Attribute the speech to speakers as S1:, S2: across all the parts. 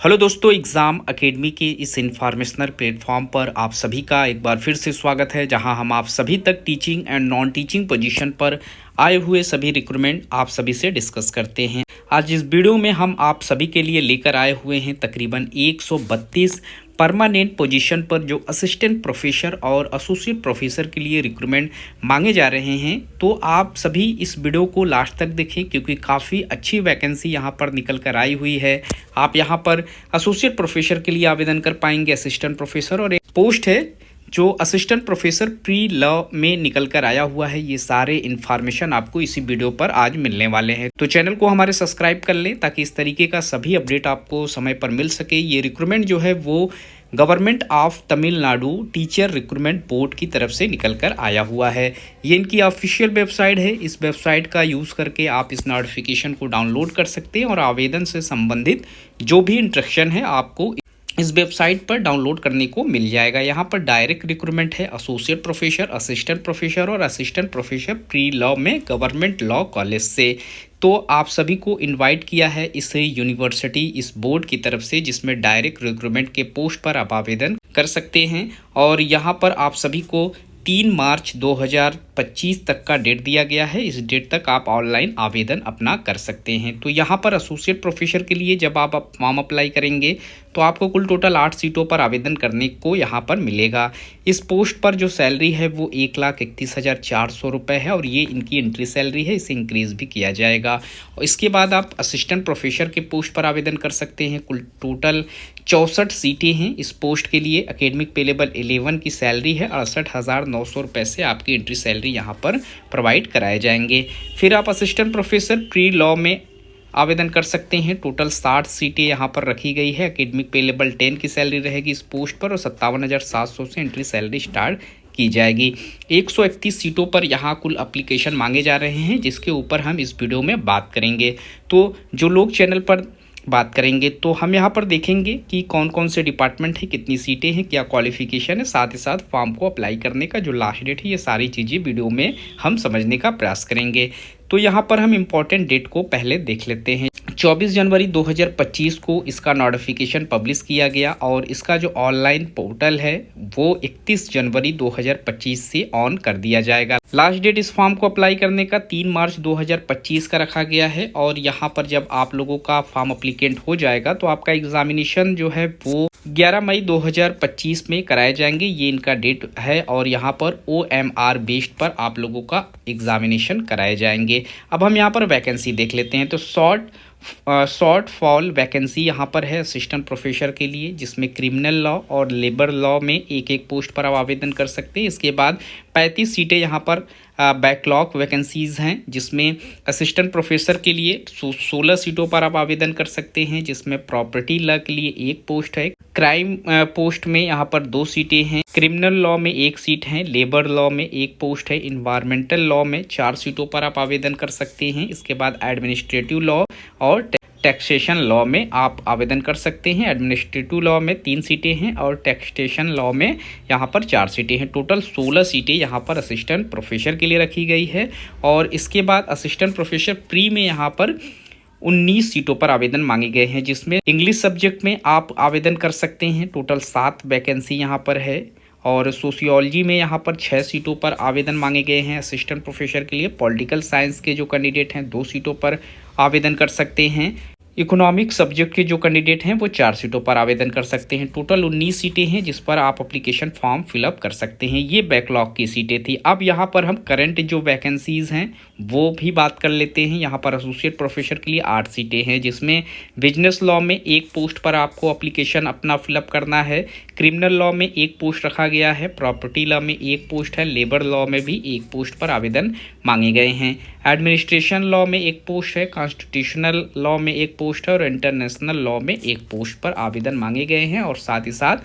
S1: Hello दोस्तों, exam academy के इस इन्फॉर्मेशनल प्लेटफॉर्म पर आप सभी का एक बार फिर से स्वागत है, जहां हम आप सभी तक teaching and non teaching position पर आए हुए सभी रिक्रूटमेंट आप सभी से डिस्कस करते हैं। आज इस वीडियो में हम आप सभी के लिए लेकर आए हुए हैं तकरीबन 132 परमानेंट पोजीशन पर जो असिस्टेंट प्रोफेसर और एसोसिएट प्रोफेसर के लिए रिक्रूटमेंट मांगे जा रहे हैं। तो आप सभी इस वीडियो को लास्ट तक देखें, क्योंकि काफ़ी अच्छी वैकेंसी यहां पर निकल कर आई हुई है। आप यहां पर एसोसिएट प्रोफेसर के लिए आवेदन कर पाएंगे, असिस्टेंट प्रोफेसर, और एक पोस्ट है जो असिस्टेंट प्रोफेसर प्री लॉ में निकल कर आया हुआ है। ये सारे इन्फॉर्मेशन आपको इसी वीडियो पर आज मिलने वाले हैं, तो चैनल को हमारे सब्सक्राइब कर लें ताकि इस तरीके का सभी अपडेट आपको समय पर मिल सके। ये रिक्रूटमेंट जो है वो government of Tamil Nadu teacher recruitment board की तरफ से निकल कर आया हुआ है। ये इनकी ऑफिशियल वेबसाइट है। इस वेबसाइट का यूज़ करके आप इस नोटिफिकेशन को डाउनलोड कर सकते हैं और आवेदन से संबंधित जो भी इंस्ट्रक्शन है आपको इस वेबसाइट पर डाउनलोड करने को मिल जाएगा। यहाँ पर डायरेक्ट रिक्रूटमेंट है एसोसिएट प्रोफेसर, असिस्टेंट प्रोफेसर और असिस्टेंट प्रोफेसर प्री लॉ में गवर्नमेंट लॉ कॉलेज से। तो आप सभी को इनवाइट किया है इस यूनिवर्सिटी, इस बोर्ड की तरफ से, जिसमें डायरेक्ट रिक्रूटमेंट के पोस्ट पर आप आवेदन कर सकते हैं। और यहाँ पर आप सभी को 3 मार्च 2025 तक का डेट दिया गया है। इस डेट तक आप ऑनलाइन आवेदन अपना कर सकते हैं। तो यहाँ पर एसोसिएट प्रोफेसर के लिए जब आप फॉर्म अप्लाई करेंगे तो आपको कुल टोटल 8 सीटों पर आवेदन करने को यहाँ पर मिलेगा। इस पोस्ट पर जो सैलरी है वो 1,31,400 रुपये है और ये इनकी एंट्री सैलरी है, इसे इंक्रीज़ भी किया जाएगा। और इसके बाद आप असिस्टेंट प्रोफेसर के पोस्ट पर आवेदन कर सकते हैं। कुल टोटल 64 सीटें हैं इस पोस्ट के लिए। एकेडमिक पे लेवल 11 की सैलरी है 68,900 रुपये से आपकी एंट्री सैलरी यहाँ पर प्रोवाइड कराए जाएंगे। फिर आप असिस्टेंट प्रोफेसर प्री लॉ में आवेदन कर सकते हैं। टोटल 60 सीटें यहाँ पर रखी गई है। एकेडमिक पे लेवल 10 की सैलरी रहेगी इस पोस्ट पर और 57,700 से एंट्री सैलरी स्टार्ट की जाएगी। 131 सीटों पर यहाँ कुल एप्लीकेशन मांगे जा रहे हैं, जिसके ऊपर हम इस वीडियो में बात करेंगे। तो जो लोग चैनल पर बात करेंगे तो हम यहाँ पर देखेंगे कि कौन कौन से डिपार्टमेंट है, कितनी सीटें हैं, क्या क्वालिफिकेशन है, साथ ही साथ फॉर्म को अप्लाई करने का जो लास्ट डेट है, ये सारी चीज़ें वीडियो में हम समझने का प्रयास करेंगे। तो यहाँ पर हम इम्पॉर्टेंट डेट को पहले देख लेते हैं। 24 जनवरी 2025 को इसका नोटिफिकेशन पब्लिश किया गया और इसका जो ऑनलाइन पोर्टल है वो 31 जनवरी 2025 से ऑन कर दिया जाएगा। लास्ट डेट इस फॉर्म को अप्लाई करने का 3 मार्च 2025 का रखा गया है। और यहाँ पर जब आप लोगों का फॉर्म अप्लीकेंट हो जाएगा तो आपका एग्जामिनेशन जो है वो 11 मई 2025 में कराए जाएंगे। ये इनका डेट है और यहाँ पर OMR बेस्ड पर आप लोगों का एग्जामिनेशन कराए जाएंगे। अब हम यहाँ पर वैकेंसी देख लेते हैं। तो शॉर्ट फॉल वैकेंसी यहाँ पर है असिस्टेंट प्रोफेसर के लिए, जिसमें क्रिमिनल लॉ और लेबर लॉ में एक एक पोस्ट पर आप आवेदन कर सकते हैं। इसके बाद 35 सीटें यहाँ पर बैकलॉग वैकेंसीज़ हैं, जिसमें असिस्टेंट प्रोफेसर के लिए 16 सीटों पर आप आवेदन कर सकते हैं, जिसमें प्रॉपर्टी लॉ के लिए एक पोस्ट है, क्राइम पोस्ट में यहाँ पर 2 सीटें हैं, क्रिमिनल लॉ में 1 सीट है, लेबर लॉ में 1 पोस्ट है, इन्वायरमेंटल लॉ में 4 सीटों पर आप आवेदन कर सकते हैं। इसके बाद एडमिनिस्ट्रेटिव लॉ और टैक्सेशन लॉ में आप आवेदन कर सकते हैं। एडमिनिस्ट्रेटिव लॉ में 3 सीटें हैं और टैक्सेशन लॉ में यहाँ पर 4 सीटें हैं। टोटल 16 सीटें यहाँ पर असिस्टेंट प्रोफेसर के लिए रखी गई है। और इसके बाद असिस्टेंट प्रोफेसर प्री में यहाँ पर 19 सीटों पर आवेदन मांगे गए हैं, जिसमें इंग्लिश सब्जेक्ट में आप आवेदन कर सकते हैं। टोटल 7 वैकेंसी यहाँ पर है। और सोशियोलॉजी में यहाँ पर 6 सीटों पर आवेदन मांगे गए हैं असिस्टेंट प्रोफेसर के लिए। पॉलिटिकल साइंस के जो कैंडिडेट हैं 2 सीटों पर आवेदन कर सकते हैं। इकोनॉमिक सब्जेक्ट के जो कैंडिडेट हैं वो 4 सीटों पर आवेदन कर सकते हैं। टोटल 19 सीटें हैं जिस पर आप एप्लीकेशन फॉर्म फिलअप कर सकते हैं। ये बैकलॉग की सीटें थी। अब यहाँ पर हम करंट जो वैकेंसीज़ हैं वो भी बात कर लेते हैं। यहाँ पर एसोसिएट प्रोफेसर के लिए 8 सीटें हैं, जिसमें बिजनेस लॉ में 1 पोस्ट पर आपको एप्लीकेशन अपना फिलअप करना है, क्रिमिनल लॉ में 1 पोस्ट रखा गया है, प्रॉपर्टी लॉ में 1 पोस्ट है, लेबर लॉ में भी 1 पोस्ट पर आवेदन मांगे गए हैं, एडमिनिस्ट्रेशन लॉ में 1 पोस्ट है, कॉन्स्टिट्यूशनल लॉ में 1 पोस्ट है और इंटरनेशनल लॉ में 1 पोस्ट पर आवेदन मांगे गए हैं। और साथ ही साथ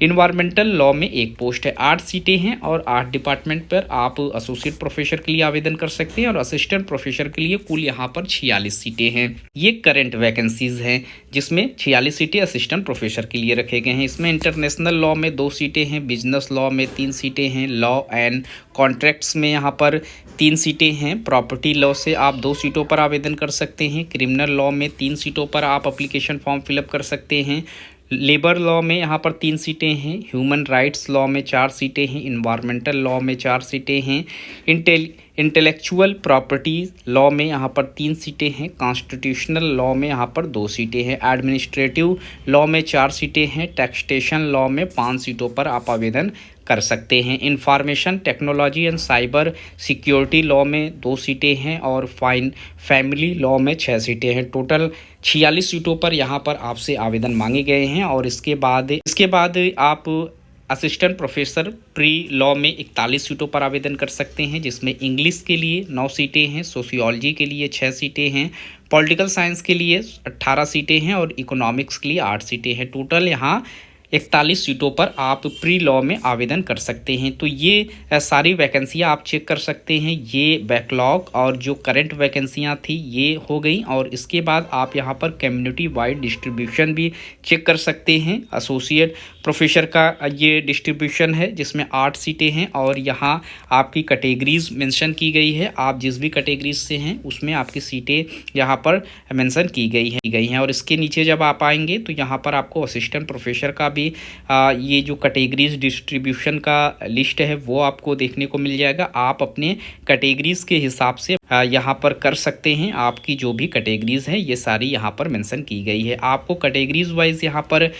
S1: इन्वायरमेंटल लॉ में एक पोस्ट है। 8 सीटें हैं और 8 डिपार्टमेंट पर आप एसोसिएट प्रोफेसर के लिए आवेदन कर सकते हैं और असिस्टेंट प्रोफेसर के लिए कुल यहाँ पर 46 सीटें हैं। ये करंट वैकेंसीज हैं जिसमें 46 सीटें असिस्टेंट प्रोफेसर के लिए रखे गए हैं। इसमें इंटरनेशनल लॉ में 2 सीटें हैं, बिजनेस लॉ में 3 सीटें हैं, लॉ एंड कॉन्ट्रैक्ट्स में यहाँ पर 3 सीटें हैं, प्रॉपर्टी लॉ से आप 2 सीटों पर आवेदन कर सकते हैं, क्रिमिनल लॉ में 3 सीटों पर आप एप्लीकेशन फॉर्म फिलअप कर सकते हैं, लेबर लॉ में यहाँ पर 3 सीटें हैं, ह्यूमन राइट्स लॉ में 4 सीटें हैं, इन्वायरमेंटल लॉ में 4 सीटें हैं, इंटेलेक्चुअल प्रॉपर्टी लॉ में यहाँ पर 3 सीटें हैं, कॉन्स्टिट्यूशनल लॉ में यहाँ पर 2 सीटें हैं, एडमिनिस्ट्रेटिव लॉ में 4 सीटें हैं, टैक्सेशन लॉ में 5 सीटों पर आप आवेदन कर सकते हैं। Information technology and cyber security law में 2 सीटें हैं और फैमिली लॉ में 6 सीटें हैं। टोटल 46 सीटों पर यहाँ पर आपसे आवेदन मांगे गए हैं और इसके बाद आप असिस्टेंट प्रोफेसर प्री लॉ में 41 सीटों पर आवेदन कर सकते हैं, जिसमें इंग्लिश के लिए 9 सीटें हैं, सोशियोलॉजी के लिए 6 सीटें हैं, पॉलिटिकल साइंस के लिए 18 सीटें हैं और इकोनॉमिक्स के लिए 8 सीटें हैं। टोटल यहाँ 41 सीटों पर आप प्री लॉ में आवेदन कर सकते हैं। तो ये सारी वैकेंसियाँ आप चेक कर सकते हैं। ये बैकलॉग और जो करंट वैकेंसियाँ थी ये हो गई और इसके बाद आप यहाँ पर कम्युनिटी वाइड डिस्ट्रीब्यूशन भी चेक कर सकते हैं। एसोसिएट प्रोफेसर का ये डिस्ट्रीब्यूशन है जिसमें 8 सीटें हैं और यहाँ आपकी कैटेगरीज मेंशन की गई है। आप जिस भी कैटेगरीज से हैं उसमें आपकी सीटें यहाँ पर मेंशन की गई हैं और इसके नीचे जब आप आएंगे तो यहाँ पर आपको असिस्टेंट प्रोफेसर का भी ये जो कैटेगरीज डिस्ट्रीब्यूशन का लिस्ट है वो आपको देखने को मिल जाएगा। आप अपने कैटेगरीज के हिसाब से यहाँ पर कर सकते हैं। आपकी जो भी कैटेगरीज है ये सारी यहाँ पर मेंशन की गई है। आपको कैटेगरीज वाइज यहाँ पर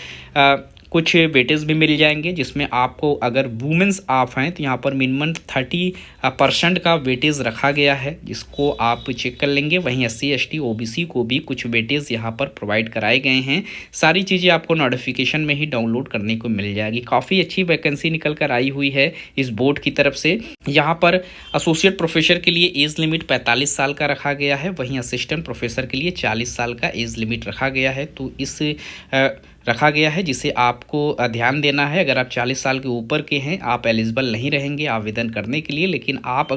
S1: कुछ वेटेज भी मिल जाएंगे, जिसमें आपको अगर वुमेंस आप हैं तो यहाँ पर मिनिमम 30% का वेटेज रखा गया है, जिसको आप चेक कर लेंगे। वहीं SC ST OBC को भी कुछ वेटेज यहाँ पर प्रोवाइड कराए गए हैं। सारी चीज़ें आपको नोटिफिकेशन में ही डाउनलोड करने को मिल जाएगी। काफ़ी अच्छी वैकेंसी निकल कर आई हुई है इस बोर्ड की तरफ से। यहाँ पर एसोसिएट प्रोफेसर के लिए एज लिमिट 45 साल का रखा गया है, वहीं असिस्टेंट प्रोफेसर के लिए 40 साल का एज लिमिट रखा गया है। तो इस रखा गया है जिसे आपको ध्यान देना है। अगर आप 40 साल के ऊपर के हैं आप एलिजिबल नहीं रहेंगे आवेदन करने के लिए, लेकिन आप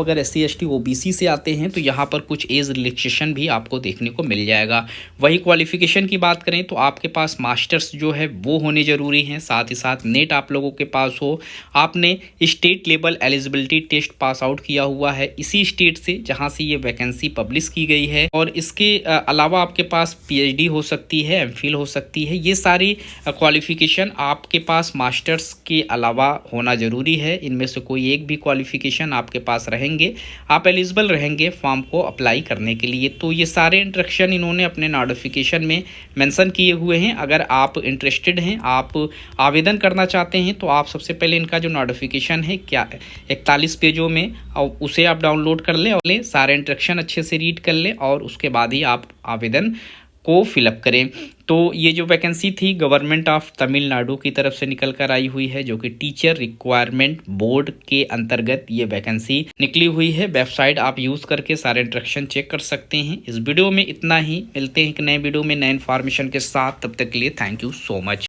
S1: अगर SC ST OBC से आते हैं तो यहाँ पर कुछ एज रिलैक्सेशन भी आपको देखने को मिल जाएगा। वही क्वालिफिकेशन की बात करें तो आपके पास मास्टर्स जो है वो होने ज़रूरी हैं, साथ ही साथ नेट आप लोगों के पास हो, आपने state level eligibility test pass out किया हुआ है इसी स्टेट से जहाँ से ये वैकेंसी पब्लिश की गई है, और इसके अलावा आपके पास PhD हो सकती है, MPhil हो सकती है। ये सारी क्वालिफिकेशन आपके पास मास्टर्स के अलावा होना ज़रूरी है। इनमें से कोई एक भी क्वालिफिकेशन आपके पास रहेंगे, आप एलिजिबल रहेंगे फॉर्म को अप्लाई करने के लिए। तो ये सारे इंस्ट्रक्शन इन्होंने अपने नोटिफिकेशन में मेंशन किए हुए हैं। अगर आप इंटरेस्टेड हैं, आप आवेदन करना चाहते हैं, तो आप सबसे पहले इनका जो नोटिफिकेशन है 41 पेजों में उसे आप डाउनलोड कर लें और सारे इंस्ट्रक्शन अच्छे से रीड कर लें और उसके बाद ही आप आवेदन को फिलअप करें। तो ये जो वैकेंसी थी गवर्नमेंट ऑफ तमिलनाडु की तरफ से निकल कर आई हुई है, जो कि टीचर रिक्वायरमेंट बोर्ड के अंतर्गत ये वैकेंसी निकली हुई है। वेबसाइट आप यूज़ करके सारे इंस्ट्रक्शन चेक कर सकते हैं। इस वीडियो में इतना ही, मिलते हैं एक नए वीडियो में नए इन्फॉर्मेशन के साथ। तब तक के लिए थैंक यू सो मच।